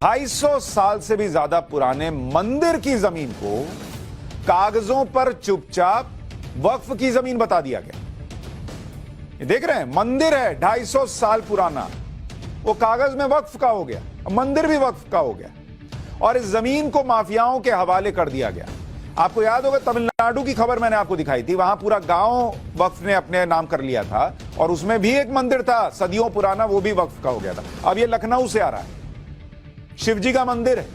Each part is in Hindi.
250 साल से भी ज्यादा पुराने मंदिर की जमीन को कागजों पर चुपचाप वक्फ की जमीन बता दिया गया। ये देख रहे हैं, मंदिर है 250 साल पुराना, वो कागज में वक्फ का हो गया, मंदिर भी वक्फ का हो गया और इस जमीन को माफियाओं के हवाले कर दिया गया। आपको याद होगा तमिलनाडु की खबर मैंने आपको दिखाई थी, वहां पूरा गांव वक्फ ने अपने नाम कर लिया था और उसमें भी एक मंदिर था सदियों पुराना, वो भी वक्फ का हो गया था। अब ये लखनऊ से आ रहा है, शिवजी का मंदिर है।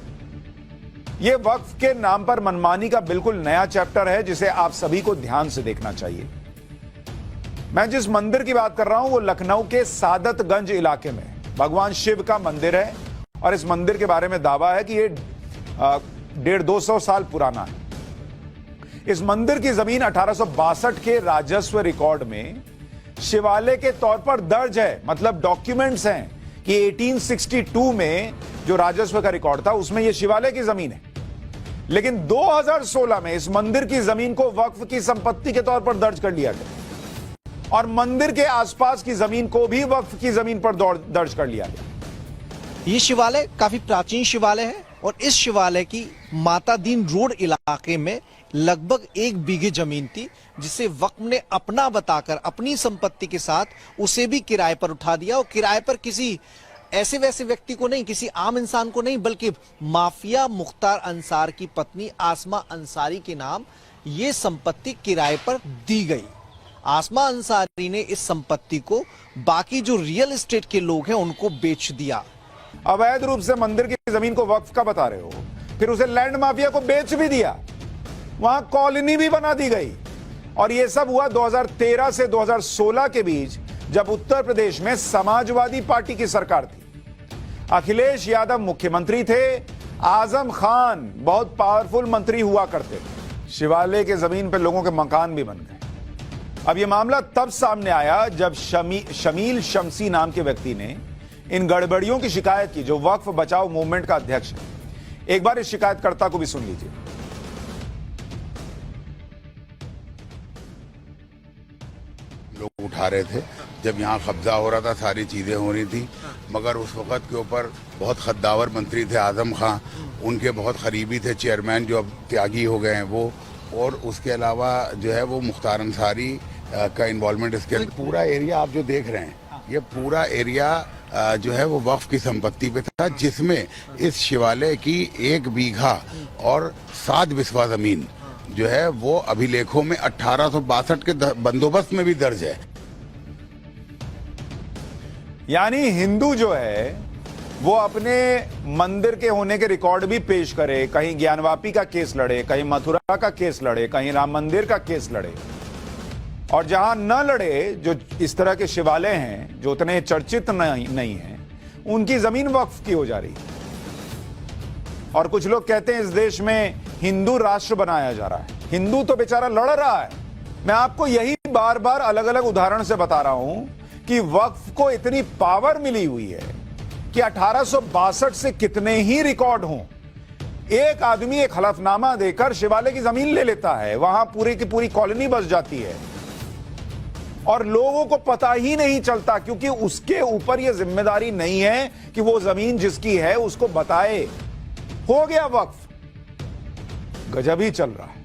यह वक्फ के नाम पर मनमानी का बिल्कुल नया चैप्टर है जिसे आप सभी को ध्यान से देखना चाहिए। मैं जिस मंदिर की बात कर रहा हूं वो लखनऊ के सादतगंज इलाके में भगवान शिव का मंदिर है और इस मंदिर के बारे में दावा है कि ये 150-200 साल पुराना है। इस मंदिर की जमीन 1862 के राजस्व रिकॉर्ड में शिवालय के तौर पर दर्ज है, मतलब डॉक्यूमेंट्स हैं कि 1862 में जो राजस्व का रिकॉर्ड था उसमें यह शिवालय की जमीन है। लेकिन 2016 में इस मंदिर की जमीन को वक्फ की संपत्ति के तौर पर दर्ज कर लिया गया और मंदिर के आसपास की जमीन को भी वक्फ की जमीन पर दर्ज कर लिया गया। ये शिवालय काफी प्राचीन शिवालय है और इस शिवालय की माता दीन रोड इलाके में लगभग 1 बीघे जमीन थी जिसे वक्फ ने अपना बताकर अपनी संपत्ति के साथ उसे भी किराए पर उठा दिया और किराए पर किसी ऐसे वैसे व्यक्ति को नहीं, किसी आम इंसान को नहीं, बल्कि माफिया मुख्तार अंसार की पत्नी आसमा अंसारी के नाम ये संपत्ति किराए पर दी गई। आसमा अंसारी ने इस संपत्ति को बाकी जो रियल एस्टेट के लोग हैं उनको बेच दिया। अवैध रूप से मंदिर की जमीन को वक्फ का बता रहे हो, फिर उसे लैंड माफिया को बेच भी दिया, वहां कॉलोनी भी बना दी गई। और यह सब हुआ 2013 से 2016 के बीच जब उत्तर प्रदेश में समाजवादी पार्टी की सरकार थी। अखिलेश यादव मुख्यमंत्री थे, आजम खान बहुत पावरफुल मंत्री हुआ करते थे। शिवालय के जमीन पर लोगों के मकान भी बन गए। अब यह मामला तब सामने आया जब शमील शमसी नाम के व्यक्ति ने इन गड़बड़ियों की शिकायत की, जो वक्फ बचाओ मूवमेंट का अध्यक्ष है। एक बार इस शिकायतकर्ता को भी सुन लीजिए। लोग उठा रहे थे जब यहाँ कब्जा हो रहा था, सारी चीजें हो रही थी, मगर उस वक्त के ऊपर बहुत खद्दावर मंत्री थे आजम खान, उनके बहुत करीबी थे चेयरमैन जो अब त्यागी हो गए हैं वो, और उसके अलावा जो है वो मुख्तार अंसारी का इन्वॉल्वमेंट इसके अंदर। पूरा एरिया आप जो देख रहे हैं, ये पूरा एरिया जो है वो वक्फ की संपत्ति पे था, जिसमें इस शिवालय की 1 बीघा और 7 बिस्वा जमीन जो है वो अभिलेखों में 1862 के बंदोबस्त में भी दर्ज है। यानी हिंदू जो है वो अपने मंदिर के होने के रिकॉर्ड भी पेश करे, कहीं ज्ञानवापी का केस लड़े, कहीं मथुरा का केस लड़े, कहीं राम मंदिर का केस लड़े, और जहां न लड़े, जो इस तरह के शिवालय हैं जो उतने चर्चित नहीं हैं, उनकी जमीन वक्फ की हो जा रही है। और कुछ लोग कहते हैं इस देश में हिंदू राष्ट्र बनाया जा रहा है। हिंदू तो बेचारा लड़ रहा है। मैं आपको यही बार बार अलग अलग उदाहरण से बता रहा हूं कि वक्फ को इतनी पावर मिली हुई है कि 1862 से कितने ही रिकॉर्ड हों, एक आदमी एक हलफनामा देकर शिवालय की जमीन ले लेता है, वहां पूरी की पूरी कॉलोनी बस जाती है और लोगों को पता ही नहीं चलता, क्योंकि उसके ऊपर यह जिम्मेदारी नहीं है कि वो जमीन जिसकी है उसको बताए। हो गया वक्फ। गजब ही चल रहा है।